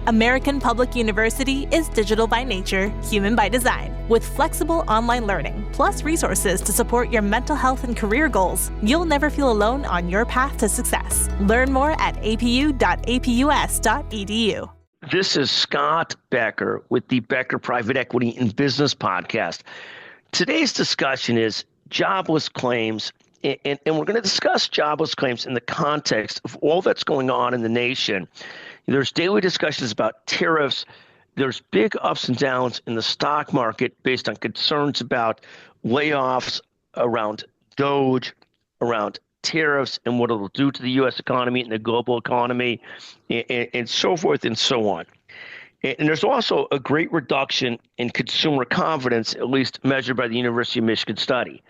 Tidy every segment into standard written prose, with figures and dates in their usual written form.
American Public University is digital by nature, human by design. With flexible online learning, plus resources to support your mental health and career goals, you'll never feel alone on your path to success. Learn more at apu.apus.edu. This is Scott Becker with the Becker Private Equity and Business Podcast. Today's discussion is jobless claims, and we're going to discuss jobless claims in the context of all that's going on in the nation. There's daily discussions about tariffs. There's big ups and downs in the stock market based on concerns about layoffs around DOGE, around tariffs and what it'll do to the U.S. economy and the global economy, and so forth and so on. And there's also a great reduction in consumer confidence, at least measured by the University of Michigan study.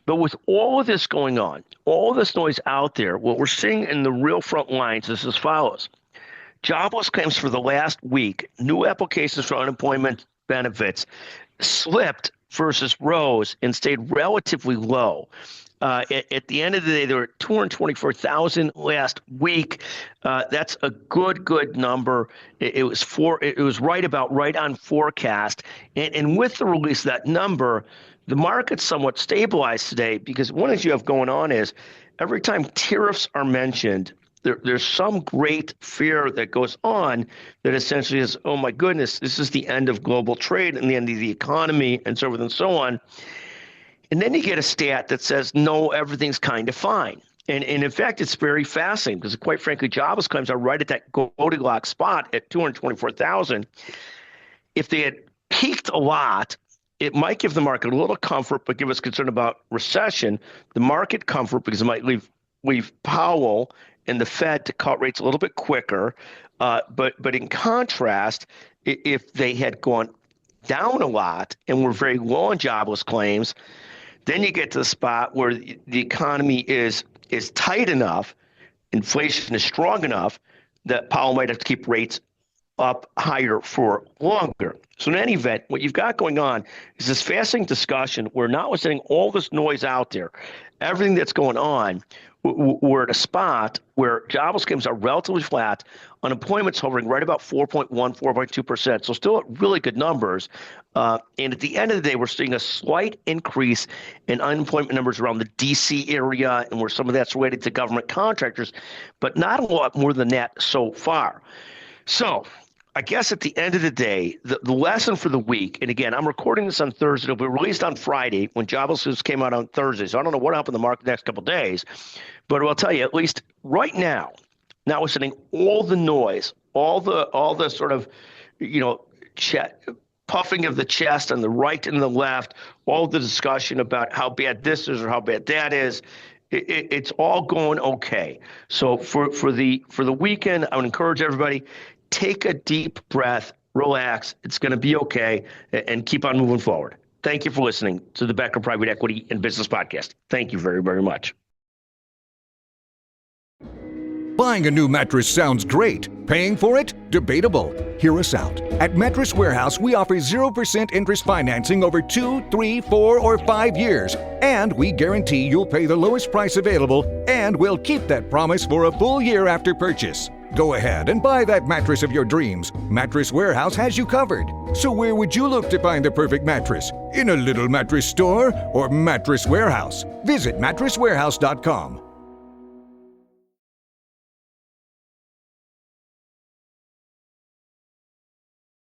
But with all of this going on, all of this noise out there, what we're seeing in the real front lines is as follows. Jobless claims for the last week, new applications for unemployment benefits slipped versus rose and stayed relatively low. At the end of the day, there were 224,000 last week. That's a good number. It was right on forecast. And with the release of that number, the market's somewhat stabilized today because one thing you have going on is every time tariffs are mentioned, there's some great fear that goes on that essentially is, oh my goodness, this is the end of global trade and the end of the economy and so forth and so on. And then you get a stat that says, no, everything's kind of fine. And in fact, it's very fascinating because, quite frankly, jobless claims are right at that Goldilocks spot at 224,000. If they had peaked a lot, it might give the market a little comfort, but give us concern about recession. The market comfort because it might leave Powell and the Fed to cut rates a little bit quicker. But in contrast, if they had gone down a lot and were very low on jobless claims, then you get to the spot where the economy is tight enough, inflation is strong enough that Powell might have to keep rates up higher for longer. So in any event, what you've got going on is this fascinating discussion where notwithstanding all this noise out there, everything that's going on, we're at a spot where jobless claims are relatively flat. Unemployment's hovering right about 4.1, 4.2%. So still at really good numbers. And at the end of the day, we're seeing a slight increase in unemployment numbers around the D.C. area and where some of that's related to government contractors, but not a lot more than that so far. So I guess at the end of the day, the lesson for the week, and again, I'm recording this on Thursday. It'll be released on Friday when jobless news came out on Thursday. So I don't know what happened in the market the next couple of days. But I'll tell you, at least right now, notwithstanding all the noise, all the sort of, puffing of the chest on the right and the left, all the discussion about how bad this is or how bad that is, it's all going okay. So for the weekend, I would encourage everybody, take a deep breath, relax. It's going to be okay, and keep on moving forward. Thank you for listening to the Becker Private Equity and Business Podcast. Thank you very, very much. Buying a new mattress sounds great. Paying for it? Debatable. Hear us out. At Mattress Warehouse, we offer 0% interest financing over 2, 3, 4, or 5 years. And we guarantee you'll pay the lowest price available, and we'll keep that promise for a full year after purchase. Go ahead and buy that mattress of your dreams. Mattress Warehouse has you covered. So where would you look to find the perfect mattress? In a little mattress store or Mattress Warehouse? Visit mattresswarehouse.com.